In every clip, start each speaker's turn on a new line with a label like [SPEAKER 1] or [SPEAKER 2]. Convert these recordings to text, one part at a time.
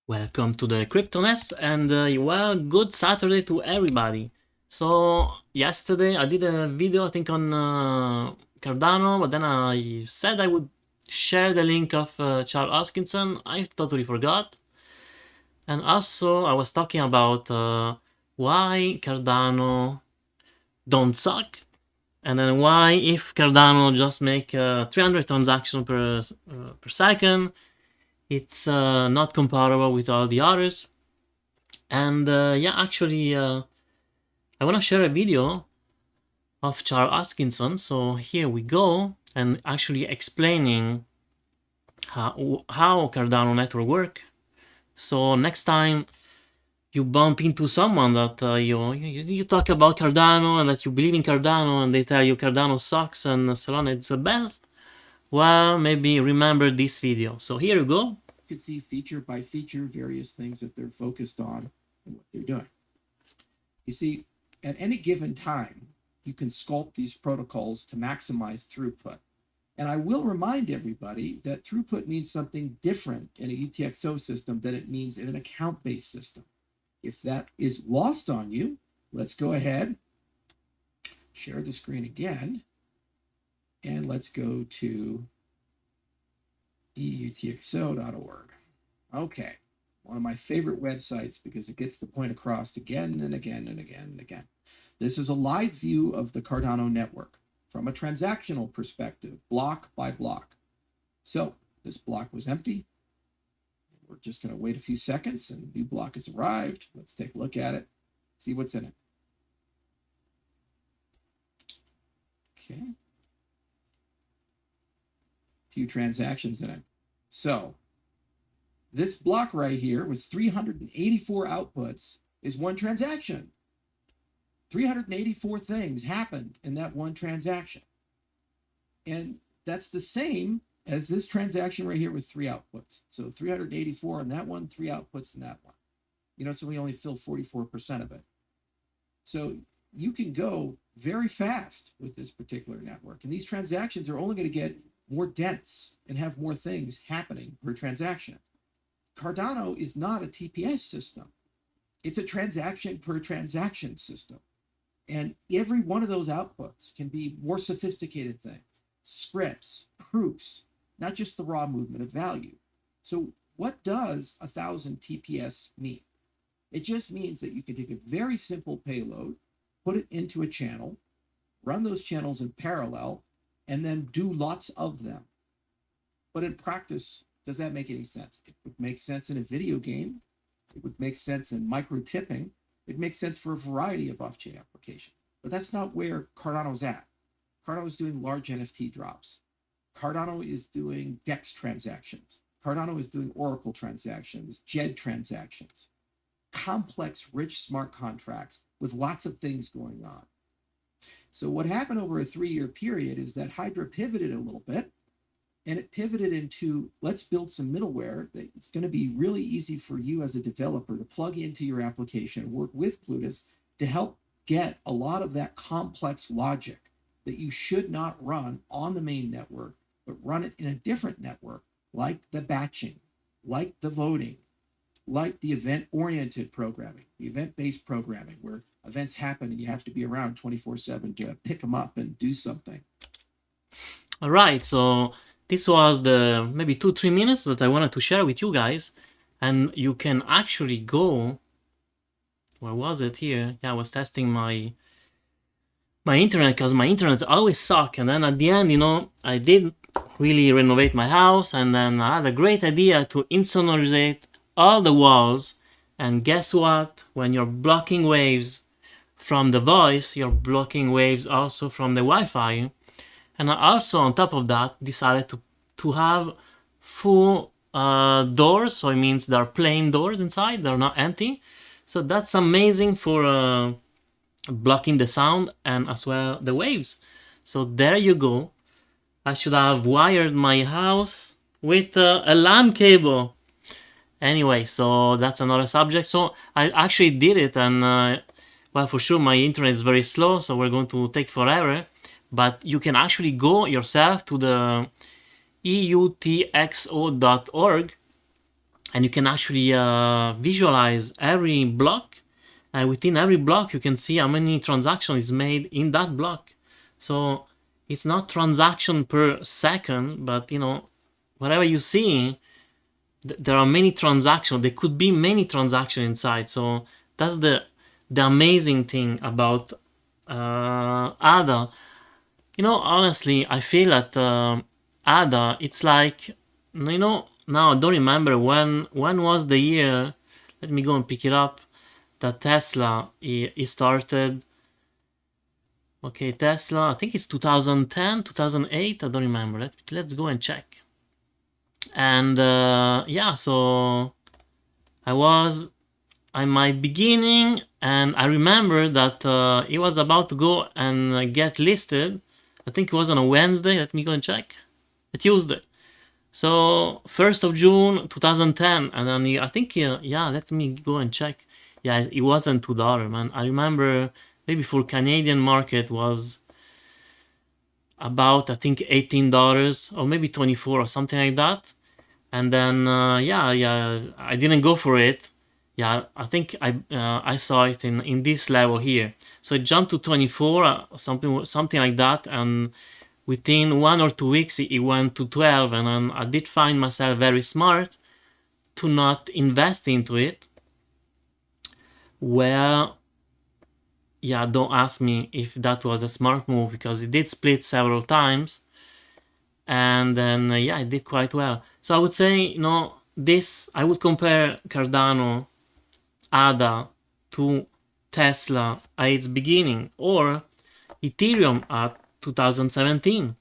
[SPEAKER 1] Welcome to the CryptoNest and well, good Saturday to everybody. So yesterday I did a video I think on Cardano, but then I said I would share the link of Charles Hoskinson. I totally forgot. And also I was talking about why Cardano don't suck, and then why if Cardano just make 300 transactions per second, it's not comparable with all the others. And yeah, actually, I want to share a video of Charles Hoskinson. So here we go, and actually explaining how Cardano network work. So next time you bump into someone that you talk about Cardano and that you believe in Cardano, and they tell you Cardano sucks and Solana is the best, well, maybe remember this video. So here you go.
[SPEAKER 2] You can see feature by feature various things that they're focused on and what they're doing. You see, at any given time, you can sculpt these protocols to maximize throughput. And I will remind everybody that throughput means something different in a UTXO system than it means in an account-based system. If that is lost on you, let's go ahead, share the screen again, and let's go to eutxo.org. Okay, one of my favorite websites because it gets the point across again and again and again and again. This is a live view of the Cardano network from a transactional perspective, block by block. So this block was empty. We're just going to wait a few seconds and a new block has arrived. Let's take a look at it, see what's in it. Okay. Few transactions in it. So this block right here with 384 outputs is one transaction. 384 things happened in that one transaction. And that's the same as this transaction right here with 3 outputs. So 384 in that one, 3 outputs in that one. So we only fill 44% of it. So you can go very fast with this particular network. And these transactions are only going to get more dense and have more things happening per transaction. Cardano is not a TPS system. It's a transaction per transaction system. And every one of those outputs can be more sophisticated things, scripts, proofs, not just the raw movement of value. So what does 1,000 TPS mean? It just means that you can take a very simple payload, put it into a channel, run those channels in parallel, and then do lots of them. But in practice, does that make any sense? It would make sense in a video game. It would make sense in micro tipping. It makes sense for a variety of off-chain applications. But that's not where Cardano's at. Cardano is doing large NFT drops. Cardano is doing DEX transactions. Cardano is doing Oracle transactions, JED transactions, complex, rich smart contracts with lots of things going on. So what happened over a 3-year period is that Hydra pivoted a little bit, and it pivoted into, let's build some middleware that it's going to be really easy for you as a developer to plug into your application and work with Plutus to help get a lot of that complex logic that you should not run on the main network, but run it in a different network, like the batching, like the voting, like the event-oriented programming, the event-based programming, where events happen and you have to be around 24/7 to pick them up and do something.
[SPEAKER 1] All right, so this was the maybe 2-3 minutes that I wanted to share with you guys, and you can actually go. Where was it here? Yeah, I was testing my internet because my internet always suck, and then at the end, I did really renovate my house, and then I had a great idea to insonorizate all the walls. And guess what? When you're blocking waves from the voice, you're blocking waves also from the Wi-Fi. And I also, on top of that, decided to have full doors. So it means there are plain doors inside, they're not empty. So that's amazing for blocking the sound and as well the waves. So there you go. I should have wired my house with a LAN cable. Anyway, so that's another subject. So I actually did it, and well, for sure my internet is very slow, so we're going to take forever. But you can actually go yourself to the eutxo.org, and you can actually visualize every block. And within every block, you can see how many transactions is made in that block. So it's not transaction per second, but whatever you see, there are many transactions. There could be many transactions inside. So that's the amazing thing about ADA. Honestly, I feel that ADA, it's like, now I don't remember when was the year. Let me go and pick it up. That Tesla he started. Okay, Tesla. I think it's 2010, 2008. I don't remember. Let's go and check. And yeah, so I was in my beginning, and I remember that it was about to go and get listed. I think it was on a Wednesday. Let me go and check. A Tuesday. So 1st of June 2010, and then I think yeah, let me go and check. Yeah, it wasn't $2, man. I remember maybe for Canadian market was about, I think, $18 or maybe 24 or something like that. And then yeah, I didn't go for it. Yeah, I think I saw it in this level here. So it jumped to 24, something like that, and within 1 or 2 weeks it went to 12, and then I did find myself very smart to not invest into it. Well, yeah, don't ask me if that was a smart move, because it did split several times, and then yeah, it did quite well. So I would say, this, I would compare Cardano, ADA to Tesla at its beginning, or Ethereum at 2017.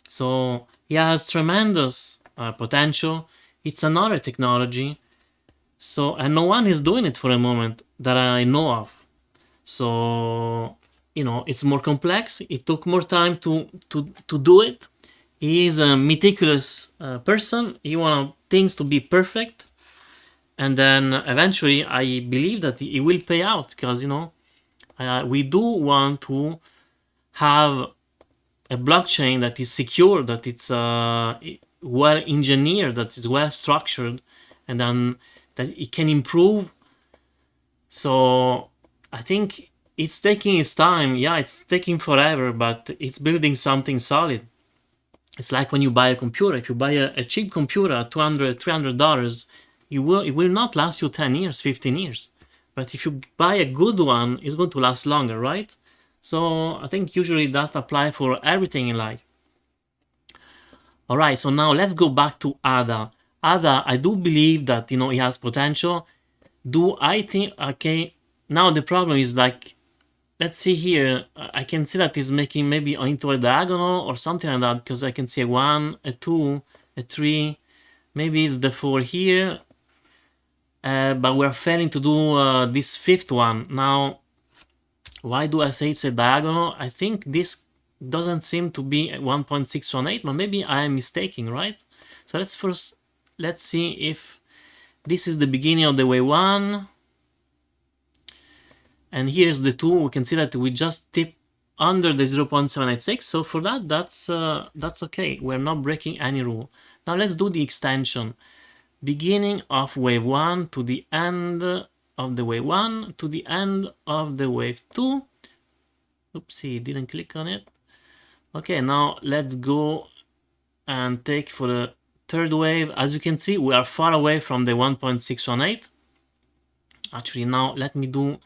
[SPEAKER 1] So it has tremendous potential. It's another technology. So, and no one is doing it for a moment that I know of. So, it's more complex. It took more time to do it. He is a meticulous person. He wants things to be perfect. And then eventually I believe that it will pay out, because, we do want to have a blockchain that is secure, that it's well engineered, that is well structured, and then that it can improve. So I think it's taking its time. Yeah, it's taking forever, but it's building something solid. It's like when you buy a computer. If you buy a cheap computer, $200, $300, it will not last you 10 years, 15 years. But if you buy a good one, it's going to last longer, right? So I think usually that applies for everything in life. All right, so now let's go back to ADA. ADA, I do believe that, it has potential. Do I think, okay, now the problem is, like, let's see here, I can see that it's making maybe into a diagonal or something like that, because I can see a 1, a 2, a 3, maybe it's the 4 here, but we're failing to do this fifth one. Now, why do I say it's a diagonal? I think this doesn't seem to be 1.618, but maybe I am mistaken, right? So let's see if this is the beginning of the wave 1, and here's the 2. We can see that we just tip under the 0.786. So for that's okay. We're not breaking any rule. Now let's do the extension. Beginning of wave 1 to the end of the wave 1 to the end of the wave 2. Oopsie, didn't click on it. Okay, now let's go and take for the third wave. As you can see, we are far away from the 1.618. Actually, now let me do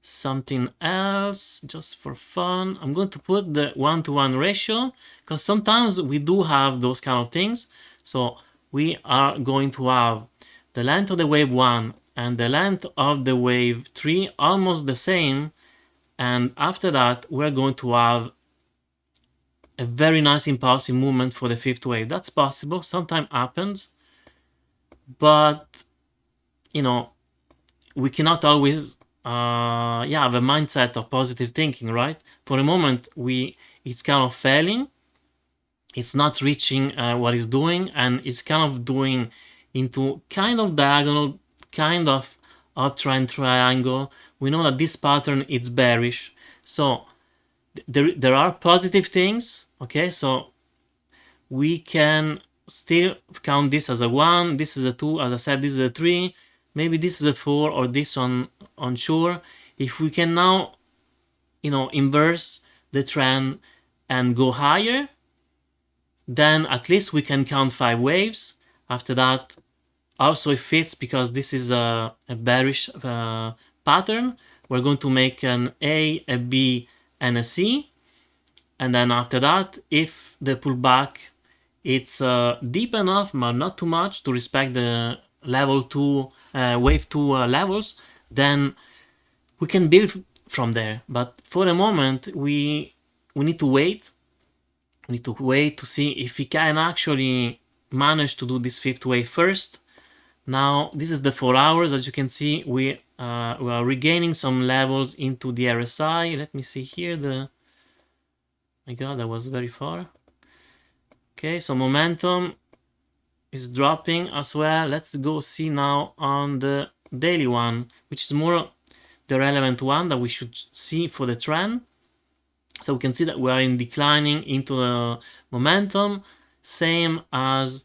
[SPEAKER 1] something else just for fun. I'm going to put the 1-to-1 ratio, because sometimes we do have those kind of things. So we are going to have the length of the wave 1 and the length of the wave 3 almost the same, and after that we're going to have a very nice impulsive movement for the fifth wave. That's possible, sometimes happens, but we cannot always have a mindset of positive thinking, right? For a moment it's kind of failing, it's not reaching what it's doing, and it's kind of doing into kind of diagonal, kind of uptrend triangle. We know that this pattern is bearish, so there are positive things. Okay, so we can still count this as a 1, this is a 2, as I said, this is a 3, maybe this is a 4, or this one unsure. If we can now, inverse the trend and go higher, then at least we can count 5 waves. After that, also it fits because this is a bearish pattern. We're going to make an A, a B, and a C. And then after that, if the pullback it's deep enough, but not too much to respect the level 2, wave 2 levels, then we can build from there. But for the moment, we need to wait. We need to wait to see if we can actually manage to do this fifth wave first. Now, this is the 4 hours. As you can see, we are regaining some levels into the RSI. Let me see here. My God, that was very far. Okay, so momentum is dropping as well. Let's go see now on the daily one, which is more the relevant one that we should see for the trend. So we can see that we are in declining into the momentum, same as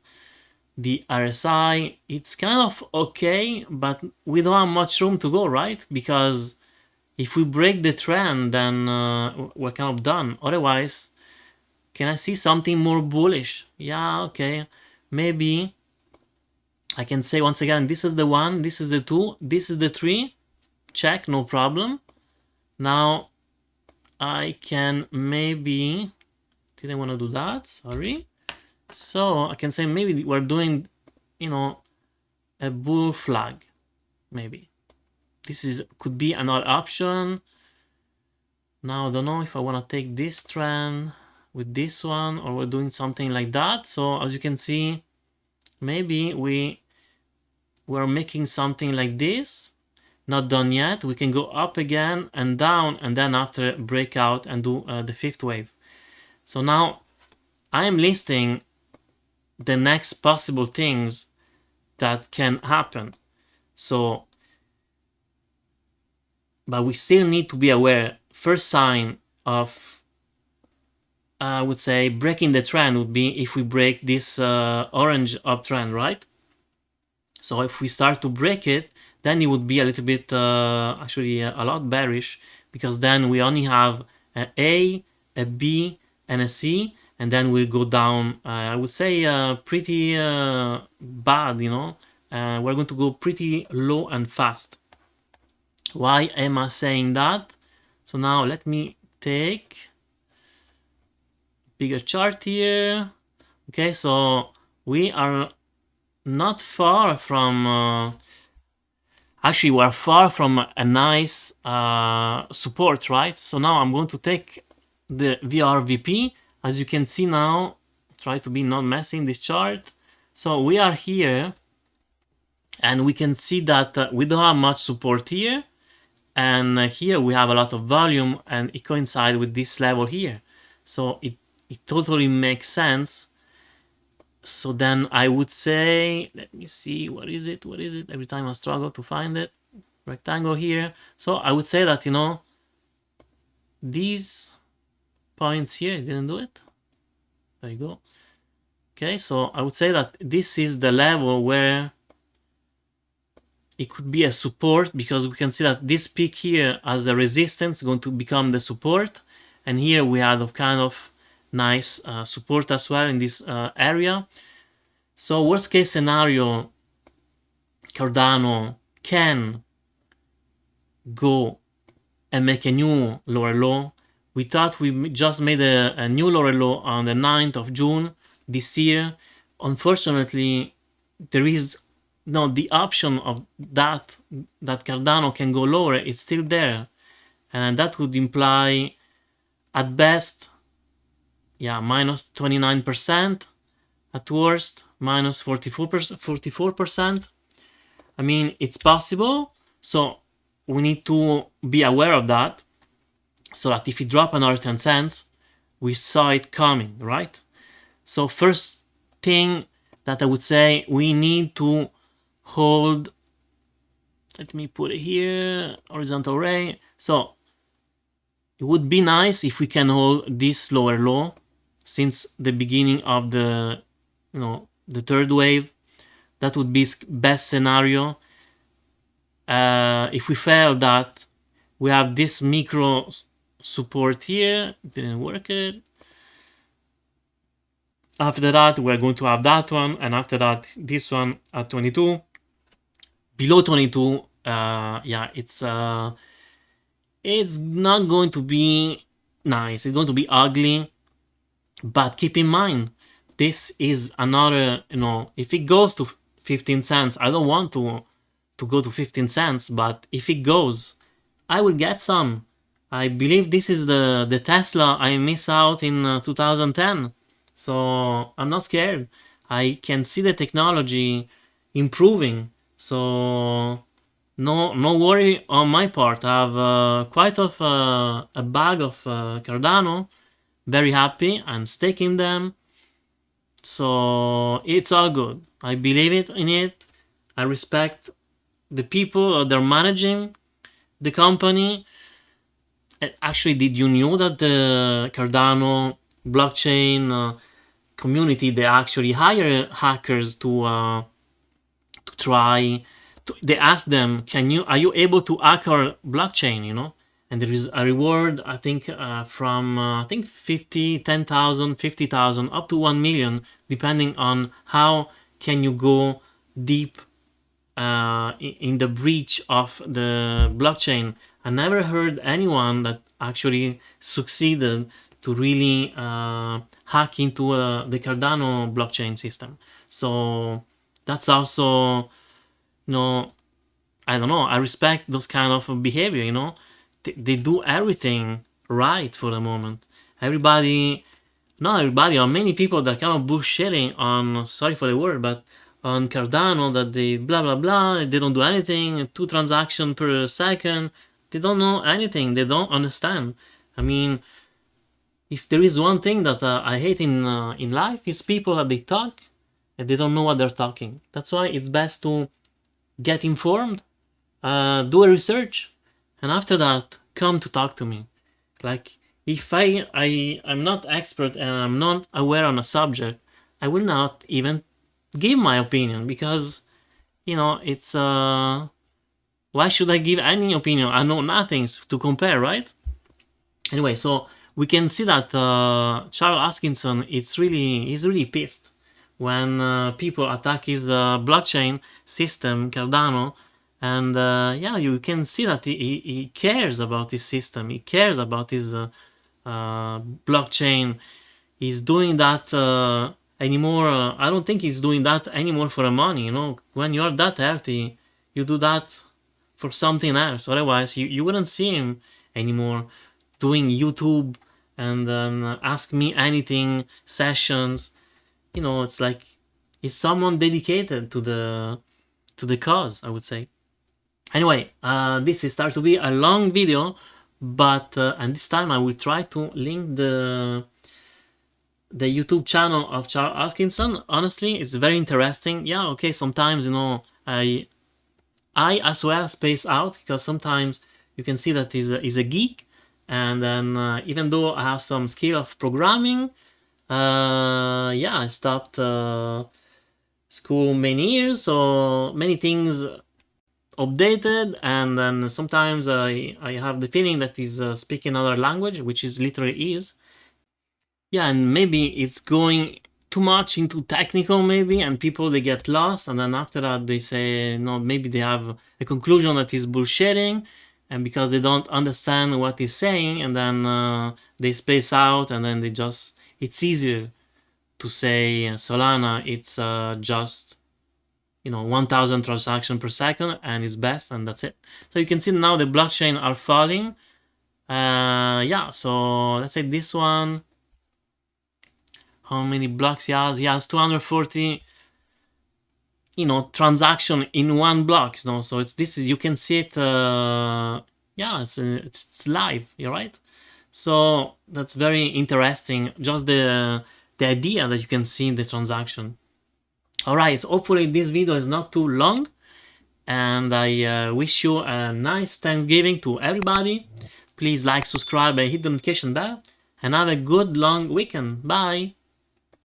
[SPEAKER 1] the RSI. It's kind of okay, but we don't have much room to go, right? Because if we break the trend, then we're kind of done. Otherwise, can I see something more bullish? Yeah, okay. Maybe I can say once again, this is the 1, this is the 2, this is the 3. Check, no problem. Now I can maybe, didn't want to do that, sorry. So I can say maybe we're doing, a bull flag, maybe. This could be another option. Now I don't know if I want to take this trend with this one, or we're doing something like that. So as you can see, maybe we're making something like this. Not done yet. We can go up again and down, and then after breakout and do the fifth wave. So now I am listing the next possible things that can happen. So, but we still need to be aware. First sign of, I would say, breaking the trend would be if we break this orange uptrend, right? So if we start to break it, then it would be a little bit, actually a lot bearish, because then we only have an A, a B, and a C, and then we'll go down, I would say, pretty bad, we're going to go pretty low and fast. Why am I saying that? So now let me take bigger chart here. Okay, so we are not far from, actually we are far from a nice support, right? So now I'm going to take the VRVP. As you can see now, try to be not messing this chart. So we are here, and we can see that we don't have much support here, and here we have a lot of volume, and it coincides with this level here. So it totally makes sense. So then I would say, let me see, what is it? Every time I struggle to find it. Rectangle here. So I would say that, these points here, didn't do it. There you go. Okay, so I would say that this is the level where it could be a support, because we can see that this peak here as a resistance is going to become the support, and here we have a kind of nice support as well in this area. So worst case scenario, Cardano can go and make a new lower low. We thought we just made a new lower low on the 9th of June this year. Unfortunately, there is the option of that Cardano can go lower. It's still there, and that would imply at best, minus 29%, at worst minus 44%. I mean, it's possible, so we need to be aware of that, so that if it drop another 10 cents, we saw it coming, right? So first thing that I would say, we need to hold, let me put it here, horizontal ray. So it would be nice if we can hold this lower low since the beginning of the the third wave. That would be best scenario. If we fail that, we have this micro support here. Didn't work it. After that, we're going to have that one, and after that, this one at 22. Below 22, yeah, it's not going to be nice. It's going to be ugly. But keep in mind, this is another, if it goes to 15 cents, I don't want to go to 15 cents, but if it goes, I will get some. I believe this is the Tesla I missed out in 2010. So I'm not scared. I can see the technology improving. So no worry on my part. I have quite of a bag of Cardano. Very happy and staking them. So it's all good. I believe in it. I respect the people that are managing the company. Actually, did you know that the Cardano blockchain community, they actually hire hackers to try they ask them, are you able to hack our blockchain, and there is a reward, I think, from I think 50, 10,000, 50,000 up to 1 million, depending on how can you go deep in the breach of the blockchain. I never heard anyone that actually succeeded to really hack into the Cardano blockchain system. So that's also, I don't know, I respect those kind of behavior. They do everything right for the moment. Everybody, not everybody, or many people that kind of bullshitting on, sorry for the word, but on Cardano, that they blah blah blah, they don't do anything, 2 transactions per second, they don't know anything, they don't understand. I mean, if there is one thing that I hate in life, is people that they talk and they don't know what they're talking. That's why it's best to get informed, do a research, and after that come to talk to me. Like, if I'm not expert and I'm not aware on a subject, I will not even give my opinion, because it's why should I give any opinion? I know nothing to compare, right? Anyway, so we can see that Charles Hoskinson, he's really pissed when people attack his blockchain system, Cardano, and yeah, you can see that he cares about his system. He cares about his blockchain. He's doing that anymore. I don't think he's doing that anymore for the money. When you're that healthy, you do that for something else. Otherwise, you wouldn't see him anymore doing YouTube and ask me anything sessions. It's like it's someone dedicated to the cause, I would say. Anyway, this is start to be a long video, but and this time I will try to link the YouTube channel of Charles Atkinson. Honestly, it's very interesting. Yeah, okay, sometimes I as well space out, because sometimes you can see that he's a geek, and then even though I have some skill of programming, yeah, I stopped school many years, so many things updated, and then sometimes I have the feeling that he's speaking another language, which is literally is. Yeah, and maybe it's going too much into technical, maybe, and people, they get lost, and then after that they say no, maybe they have a conclusion that he's bullshitting, and because they don't understand what he's saying, and then they space out, and then it's easier to say Solana, it's just 1000 transactions per second and it's best, and that's it. So you can see now the blockchain are falling. Yeah, so let's say this one, how many blocks he has? He has 240 transaction in one block. So you can see it. Yeah, it's live. You're right. So that's very interesting. Just the idea that you can see the transaction. All right. So hopefully this video is not too long, and I wish you a nice Thanksgiving to everybody. Please like, subscribe, and hit the notification bell, and have a good long weekend. Bye.